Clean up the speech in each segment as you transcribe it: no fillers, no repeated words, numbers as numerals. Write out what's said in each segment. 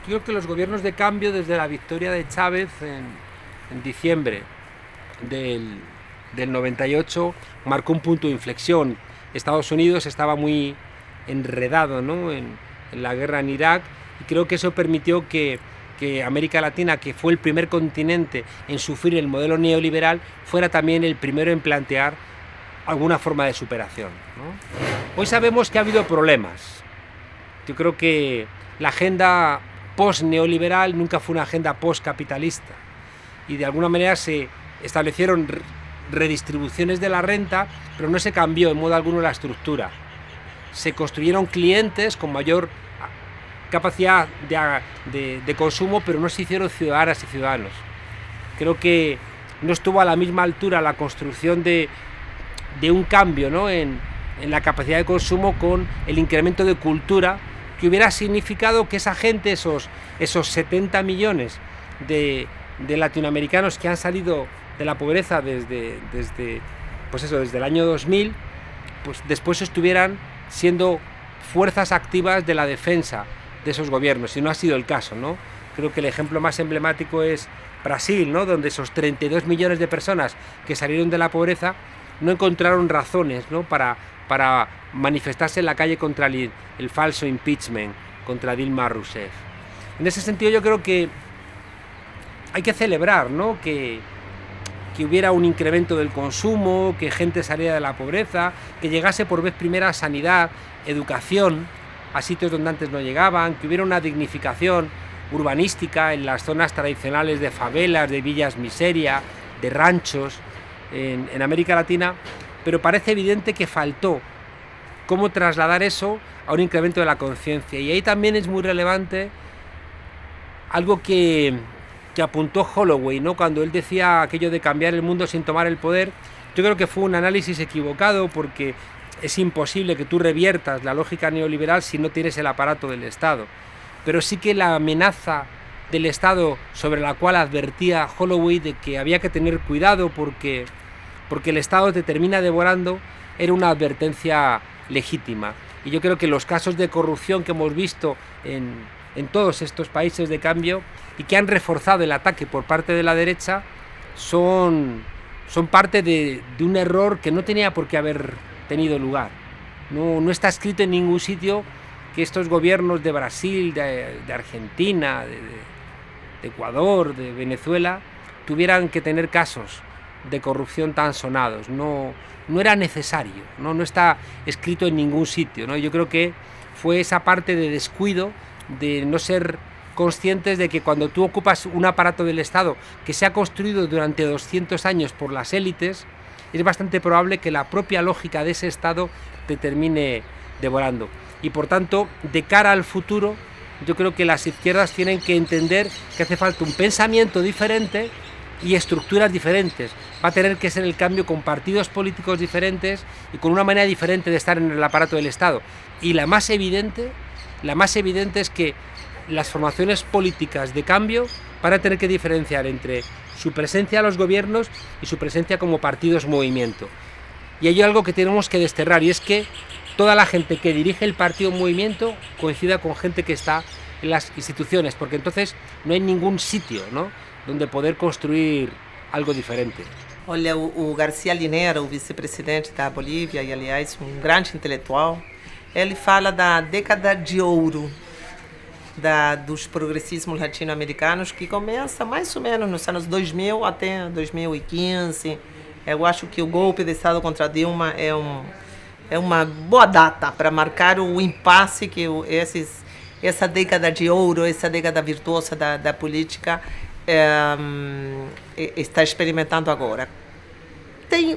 Yo creo que los gobiernos de cambio, desde la victoria de Chávez en diciembre del, del 98, marcó un punto de inflexión. Estados Unidos estaba muy enredado, ¿no?, en la guerra en Irak, y creo que eso permitió que América Latina, que fue el primer continente en sufrir el modelo neoliberal, fuera también el primero en plantear alguna forma de superación, ¿no? Hoy sabemos que ha habido problemas. Yo creo que la agenda post-neoliberal nunca fue una agenda post-capitalista, y de alguna manera se establecieron redistribuciones de la renta, pero no se cambió en modo alguno la estructura. Se construyeron clientes con mayor capacidad de consumo, pero no se hicieron ciudadanas y ciudadanos. Creo que no estuvo a la misma altura la construcción de un cambio, ¿no?, en la capacidad de consumo, con el incremento de cultura que hubiera significado que esa gente, esos 70 millones de latinoamericanos que han salido de la pobreza desde el año 2000, pues después estuvieran siendo fuerzas activas de la defensa de esos gobiernos, y no ha sido el caso, ¿no? Creo que el ejemplo más emblemático es Brasil, ¿no?, donde esos 32 millones de personas que salieron de la pobreza no encontraron razones, ¿no?, para manifestarse en la calle contra el falso impeachment contra Dilma Rousseff. En ese sentido, yo creo que hay que celebrar, ¿no?, que hubiera un incremento del consumo, que gente saliera de la pobreza, que llegase por vez primera sanidad, educación a sitios donde antes no llegaban, que hubiera una dignificación urbanística en las zonas tradicionales de favelas, de villas miseria, de ranchos en América Latina, pero parece evidente que faltó cómo trasladar eso a un incremento de la conciencia. Y ahí también es muy relevante algo que apuntó Holloway, ¿no?, cuando él decía aquello de cambiar el mundo sin tomar el poder. Yo creo que fue un análisis equivocado, porque es imposible que tú reviertas la lógica neoliberal si no tienes el aparato del Estado. Pero sí que la amenaza del Estado, sobre la cual advertía Holloway de que había que tener cuidado porque el Estado te termina devorando, era una advertencia legítima. Y yo creo que los casos de corrupción que hemos visto en todos estos países de cambio, y que han reforzado el ataque por parte de la derecha, son parte de un error que no tenía por qué haber tenido lugar. No está escrito en ningún sitio que estos gobiernos de Brasil, de Argentina, de Ecuador, de Venezuela, tuvieran que tener casos de corrupción tan sonados. No era necesario, no está escrito en ningún sitio, ¿no? Yo creo que fue esa parte de descuido, de no ser conscientes de que cuando tú ocupas un aparato del Estado que se ha construido durante 200 años por las élites, es bastante probable que la propia lógica de ese Estado te termine devorando. Y por tanto, de cara al futuro, yo creo que las izquierdas tienen que entender que hace falta un pensamiento diferente y estructuras diferentes. Va a tener que ser el cambio con partidos políticos diferentes y con una manera diferente de estar en el aparato del Estado. Y la más evidente es que las formaciones políticas de cambio van a tener que diferenciar entre su presencia en los gobiernos y su presencia como partidos movimiento. Y hay algo que tenemos que desterrar, y es que toda la gente que dirige el partido movimiento coincida con gente que está en las instituciones, porque entonces no hay ningún sitio, ¿no?, donde poder construir algo diferente. Olha, o Garcia Linera, o vice-presidente da Bolívia, e aliás grande intelectual, ele fala da década de ouro dos progressismos latino-americanos, que começa mais ou menos nos anos 2000 até 2015. Eu acho que o golpe de Estado contra Dilma é uma boa data para marcar o impasse que essa década de ouro, essa década virtuosa da política está experimentando agora. Tem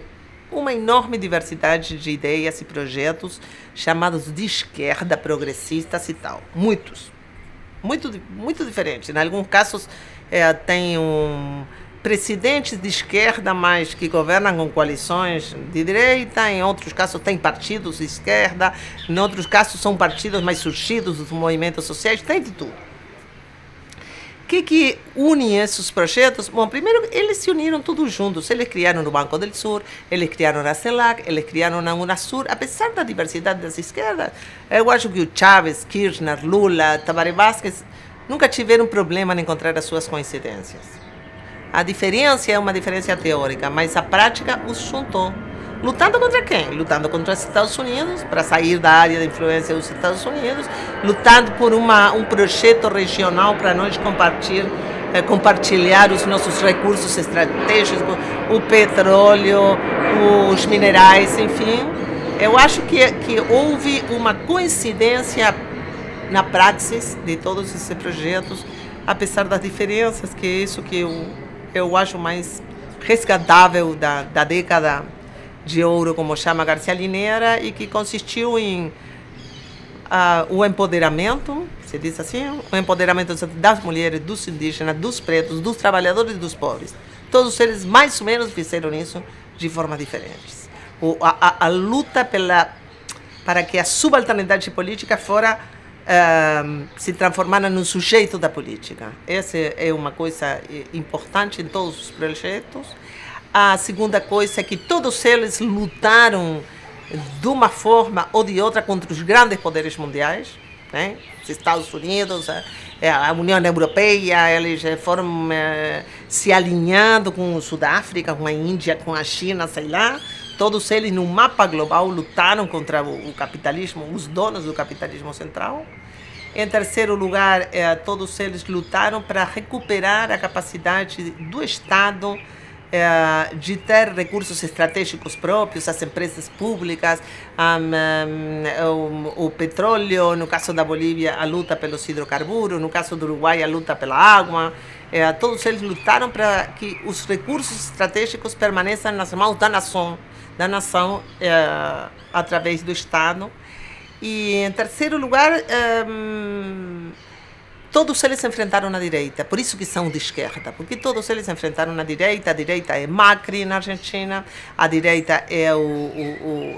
uma enorme diversidade de ideias e projetos chamados de esquerda, progressistas e tal. Muito diferentes. Em alguns casos tem presidentes de esquerda, mas que governam com coalições de direita. Em outros casos tem partidos de esquerda. Em outros casos são partidos mais surgidos dos movimentos sociais. Tem de tudo. O que une esses projetos? Bom, primeiro, eles se uniram todos juntos. Eles criaram o Banco del Sur, eles criaram a CELAC, eles criaram a UNASUR. Apesar da diversidade das esquerdas, eu acho que o Chávez, Kirchner, Lula, Tabaré Vázquez nunca tiveram problema em encontrar as suas coincidências. A diferença é uma diferença teórica, mas a prática os juntou. Lutando contra quem? Lutando contra os Estados Unidos, para sair da área de influência dos Estados Unidos, lutando por um projeto regional para nós compartilhar os nossos recursos estratégicos, o petróleo, os minerais, enfim. Eu acho que houve uma coincidência na praxis de todos esses projetos, apesar das diferenças, que é isso que eu acho mais resgatável da década de ouro, como chama Garcia Linera, e que consistiu em o empoderamento, se diz assim, o empoderamento das mulheres, dos indígenas, dos pretos, dos trabalhadores e dos pobres. Todos eles mais ou menos fizeram isso de formas diferentes. A luta para que a subalternidade política se transformara no sujeito da política. Essa é uma coisa importante em todos os projetos. A segunda coisa é que todos eles lutaram de uma forma ou de outra contra os grandes poderes mundiais, né? Os Estados Unidos, a União Europeia, eles foram se alinhando com a Sudáfrica, com a Índia, com a China, sei lá. Todos eles, no mapa global, lutaram contra o capitalismo, os donos do capitalismo central. Em terceiro lugar, todos eles lutaram para recuperar a capacidade do Estado de ter recursos estratégicos próprios, as empresas públicas, o petróleo, no caso da Bolívia, a luta pelos hidrocarburos, no caso do Uruguai, a luta pela água. Todos eles lutaram para que os recursos estratégicos permaneçam nas mãos da nação através do Estado. E, em terceiro lugar, todos eles enfrentaram a direita, por isso que são de esquerda, porque todos eles enfrentaram a direita é Macri na Argentina, a direita é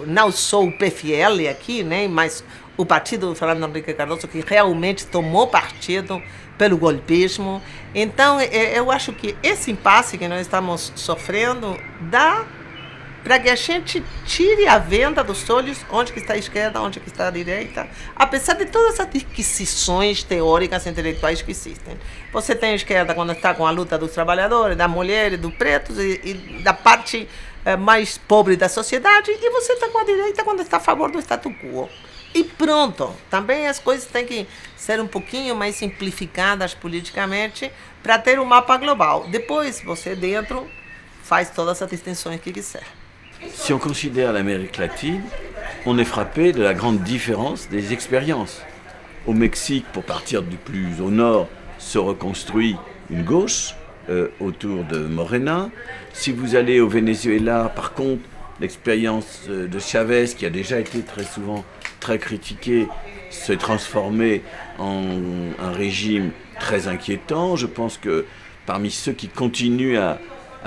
não só o PFL aqui, né, mas o partido do Fernando Henrique Cardoso, que realmente tomou partido pelo golpismo. Então, eu acho que esse impasse que nós estamos sofrendo dá para que a gente tire a venda dos olhos onde que está a esquerda, onde que está a direita, apesar de todas as disquisições teóricas e intelectuais que existem. Você tem a esquerda quando está com a luta dos trabalhadores, das mulheres, dos pretos e da parte mais pobre da sociedade, e você está com a direita quando está a favor do status quo. E pronto, também as coisas têm que ser um pouquinho mais simplificadas politicamente para ter um mapa global. Depois você dentro faz todas as distinções que quiser. Si on considère l'Amérique latine, on est frappé de la grande différence des expériences. Au Mexique, pour partir du plus au nord, se reconstruit une gauche autour de Morena. Si vous allez au Venezuela, par contre, l'expérience de Chavez, qui a déjà été très souvent très critiquée, s'est transformée en un régime très inquiétant. Je pense que parmi ceux qui continuent à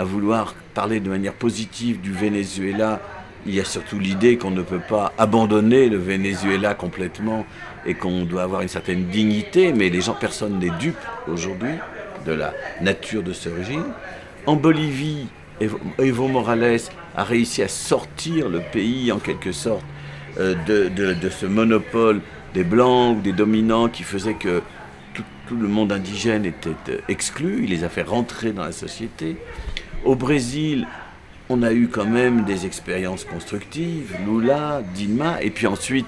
vouloir parler de manière positive du Venezuela, il y a surtout l'idée qu'on ne peut pas abandonner le Venezuela complètement et qu'on doit avoir une certaine dignité, mais personne n'est dupe aujourd'hui de la nature de ce régime. En Bolivie, Evo Morales a réussi à sortir le pays en quelque sorte de ce monopole des Blancs ou des dominants qui faisait que tout le monde indigène était exclu. Il les a fait rentrer dans la société. Au Brésil, on a eu quand même des expériences constructives, Lula, Dilma, et puis ensuite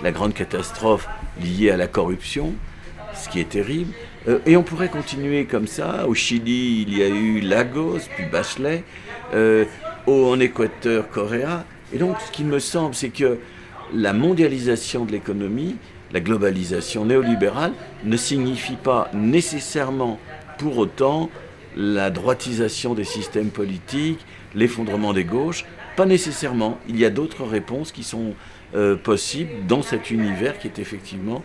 la grande catastrophe liée à la corruption, ce qui est terrible. Et on pourrait continuer comme ça. Au Chili, il y a eu Lagos, puis Bachelet, en Équateur, Correa. Et donc, ce qui me semble, c'est que la mondialisation de l'économie, la globalisation néolibérale, ne signifie pas nécessairement pour autant la droitisation des systèmes politiques, l'effondrement des gauches. Pas nécessairement. Il y a d'autres réponses qui sont possibles dans cet univers qui est effectivement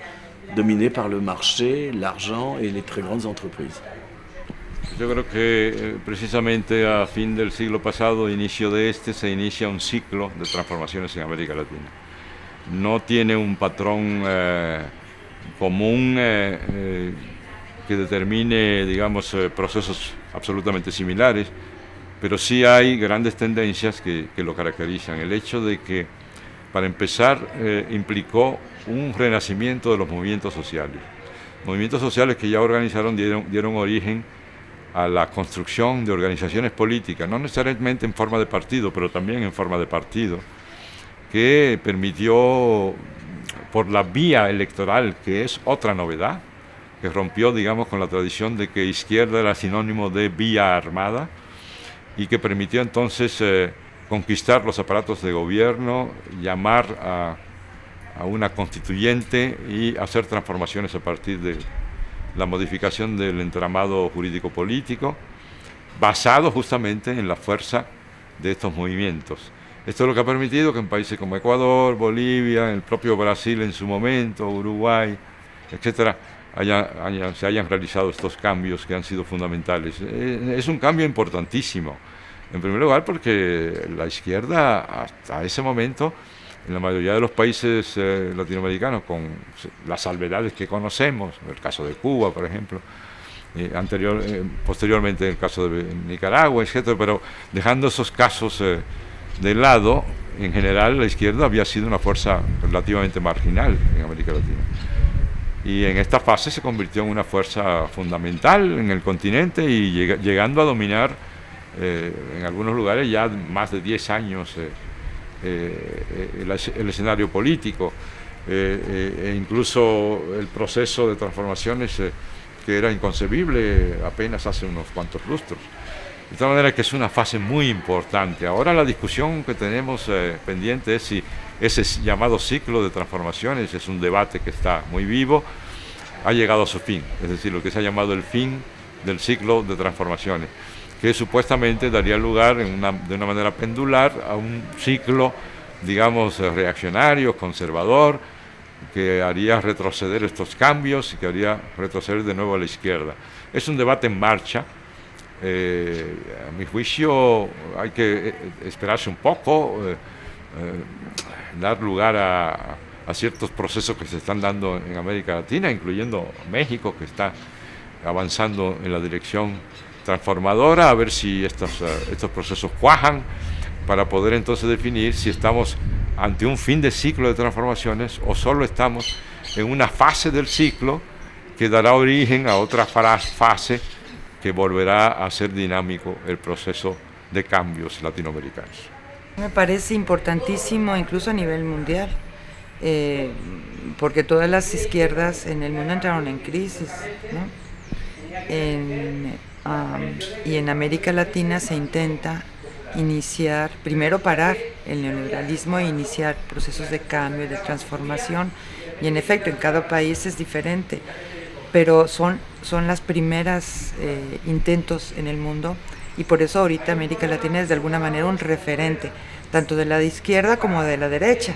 dominé par le marché, l'argent et les très grandes entreprises. Yo creo que precisamente a fin del siglo pasado, inicio de se inicia un ciclo de transformaciones en América Latina. No tiene un patrón común que determine, digamos, procesos absolutamente similares, pero sí hay grandes tendencias que lo caracterizan. El hecho de que, para empezar, implicó un renacimiento de los movimientos sociales. movimientos sociales que ya organizaron dieron origen a la construcción de organizaciones políticas, no necesariamente en forma de partido, pero también en forma de partido, que permitió, por la vía electoral, que es otra novedad, que rompió, digamos, con la tradición de que izquierda era sinónimo de vía armada, y que permitió entonces conquistar los aparatos de gobierno, llamar a una constituyente y hacer transformaciones a partir de la modificación del entramado jurídico-político, basado justamente en la fuerza de estos movimientos. Esto es lo que ha permitido que en países como Ecuador, Bolivia, el propio Brasil en su momento, Uruguay, etcétera, se hayan realizado estos cambios que han sido fundamentales. Es un cambio importantísimo, en primer lugar porque la izquierda hasta ese momento, en la mayoría de los países latinoamericanos, con las salvedades que conocemos, el caso de Cuba, por ejemplo, posteriormente el caso de Nicaragua, etcétera, pero dejando esos casos de lado, en general la izquierda había sido una fuerza relativamente marginal en América Latina. Y en esta fase se convirtió en una fuerza fundamental en el continente y llegando a dominar en algunos lugares ya más de 10 años el escenario político, e incluso el proceso de transformaciones que era inconcebible apenas hace unos cuantos lustros. De tal manera que es una fase muy importante. Ahora la discusión que tenemos pendiente es si ese llamado ciclo de transformaciones, es un debate que está muy vivo, ha llegado a su fin, es decir, lo que se ha llamado el fin del ciclo de transformaciones, que supuestamente daría lugar de una manera pendular a un ciclo, digamos, reaccionario, conservador, que haría retroceder estos cambios y que haría retroceder de nuevo a la izquierda. Es un debate en marcha. A mi juicio hay que esperarse un poco, dar lugar a ciertos procesos que se están dando en América Latina, incluyendo México, que está avanzando en la dirección transformadora, a ver si estos procesos cuajan para poder entonces definir si estamos ante un fin de ciclo de transformaciones o solo estamos en una fase del ciclo que dará origen a otra fase que volverá a ser dinámico el proceso de cambios latinoamericanos. Me parece importantísimo incluso a nivel mundial, porque todas las izquierdas en el mundo entraron en crisis, ¿no? Y en América Latina se intenta iniciar, primero parar el neoliberalismo e iniciar procesos de cambio, de transformación, y en efecto en cada país es diferente, pero son las primeras intentos en el mundo, y por eso ahorita América Latina es de alguna manera un referente, tanto de la izquierda como de la derecha,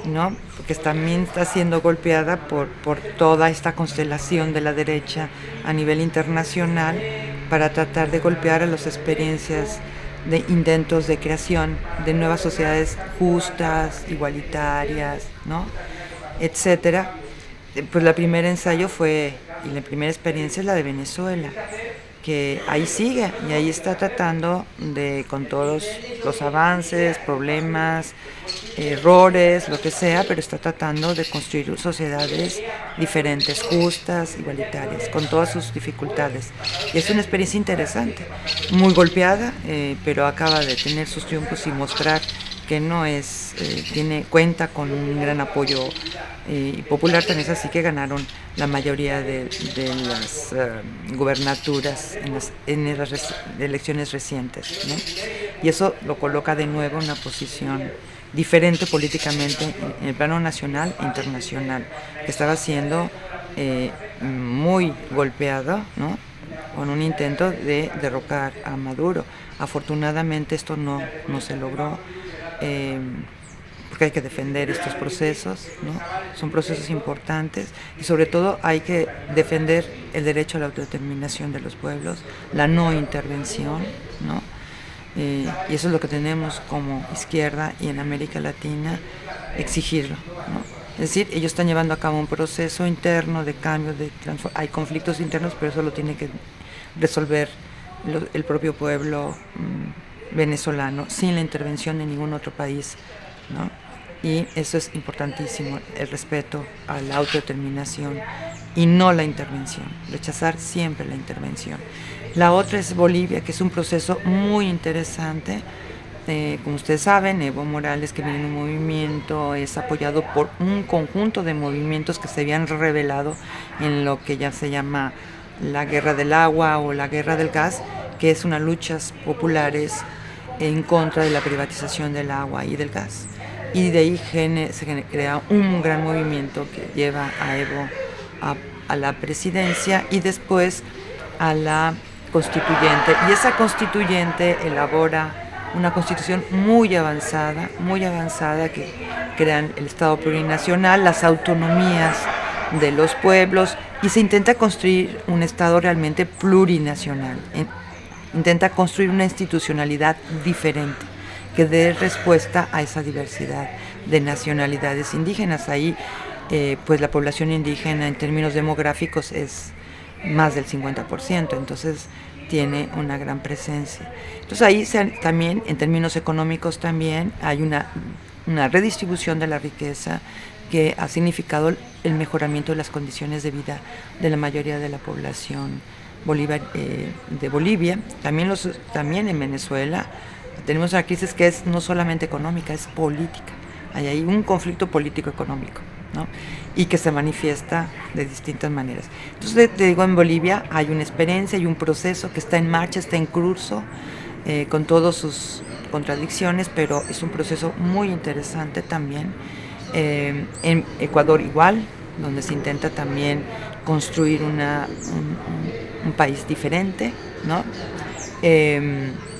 ¿no? Porque también está siendo golpeada por toda esta constelación de la derecha a nivel internacional para tratar de golpear a las experiencias de intentos de creación de nuevas sociedades justas, igualitarias, ¿no? Etcétera. Pues la primera ensayo fue, y la primera experiencia es la de Venezuela, que ahí sigue y ahí está tratando de, con todos los avances, problemas, errores, lo que sea, pero está tratando de construir sociedades diferentes, justas, igualitarias, con todas sus dificultades. Y es una experiencia interesante, muy golpeada, pero acaba de tener sus triunfos y mostrar que no es, cuenta con un gran apoyo popular, tan es así que ganaron la mayoría de las gubernaturas en las elecciones recientes, ¿no? Y eso lo coloca de nuevo en una posición diferente políticamente en el plano nacional e internacional, que estaba siendo muy golpeado, ¿no? Con un intento de derrocar a Maduro. Afortunadamente esto no se logró, porque hay que defender estos procesos, ¿no? Son procesos importantes y sobre todo hay que defender el derecho a la autodeterminación de los pueblos, la no intervención, ¿no? Y eso es lo que tenemos como izquierda y en América Latina, exigirlo, ¿no? Es decir, ellos están llevando a cabo un proceso interno de cambio, hay conflictos internos, pero eso lo tiene que resolver el propio pueblo venezolano, sin la intervención de ningún otro país, ¿no? Y eso es importantísimo, el respeto a la autodeterminación y no la intervención, rechazar siempre la intervención. La otra es Bolivia, que es un proceso muy interesante. Como ustedes saben, Evo Morales, que viene en un movimiento, es apoyado por un conjunto de movimientos que se habían revelado en lo que ya se llama la guerra del agua o la guerra del gas, que es unas luchas populares en contra de la privatización del agua y del gas. Y de ahí se crea un gran movimiento que lleva a Evo a la presidencia y después a la constituyente. Y esa constituyente elabora una constitución muy avanzada que crean el Estado plurinacional, las autonomías de los pueblos, y se intenta construir un Estado realmente plurinacional. Intenta construir una institucionalidad diferente que dé respuesta a esa diversidad de nacionalidades indígenas. Ahí pues la población indígena en términos demográficos es más del 50%, entonces tiene una gran presencia. Entonces ahí también, en términos económicos también, hay una redistribución de la riqueza que ha significado el mejoramiento de las condiciones de vida de la mayoría de la población de Bolivia. También en Venezuela tenemos una crisis que es no solamente económica, es política. Hay un conflicto político-económico, ¿no? Y que se manifiesta de distintas maneras. Entonces, te digo, en Bolivia hay una experiencia y un proceso que está en marcha, está en curso, con todas sus contradicciones, pero es un proceso muy interesante también. En Ecuador igual, donde se intenta también construir un país diferente, ¿no?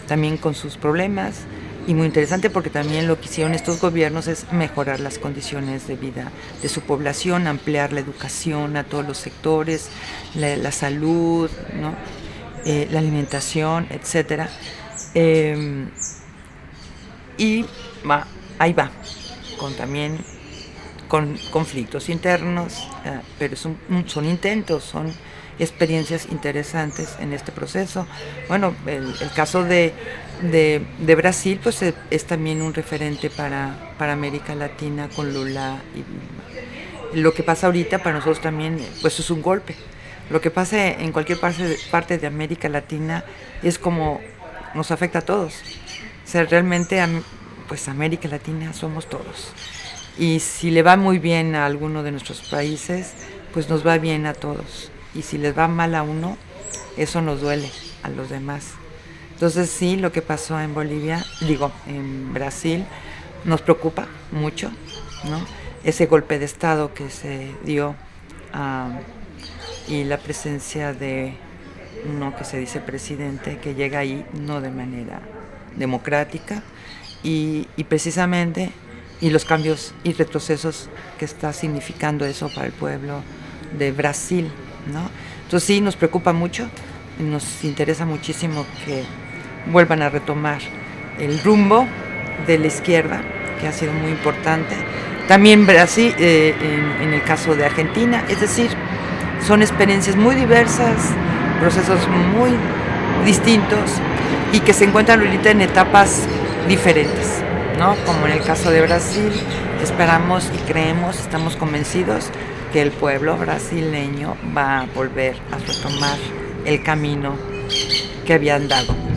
También con sus problemas. Y muy interesante porque también lo que hicieron estos gobiernos es mejorar las condiciones de vida de su población, ampliar la educación a todos los sectores, la salud, ¿no? La alimentación, etc. Y ahí va, también con conflictos internos, pero son intentos, son experiencias interesantes en este proceso. Bueno, el caso de Brasil pues es también un referente para América Latina con Lula y Dilma. Lo que pasa ahorita para nosotros también pues es un golpe. Lo que pasa en cualquier parte de América Latina es como nos afecta a todos. O sea, realmente pues América Latina somos todos. Y si le va muy bien a alguno de nuestros países, pues nos va bien a todos. Y si les va mal a uno, eso nos duele a los demás. Entonces sí, lo que pasó en en Brasil, nos preocupa mucho, ¿no? Ese golpe de Estado que se dio y la presencia de uno que se dice presidente, que llega ahí no de manera democrática y precisamente, y los cambios y retrocesos que está significando eso para el pueblo de Brasil, ¿no? Entonces sí, nos preocupa mucho, nos interesa muchísimo que vuelvan a retomar el rumbo de la izquierda, que ha sido muy importante. También Brasil, en el caso de Argentina, es decir, son experiencias muy diversas, procesos muy distintos y que se encuentran ahorita en etapas diferentes, ¿no? Como en el caso de Brasil, esperamos y creemos, estamos convencidos que el pueblo brasileño va a volver a retomar el camino que habían dado.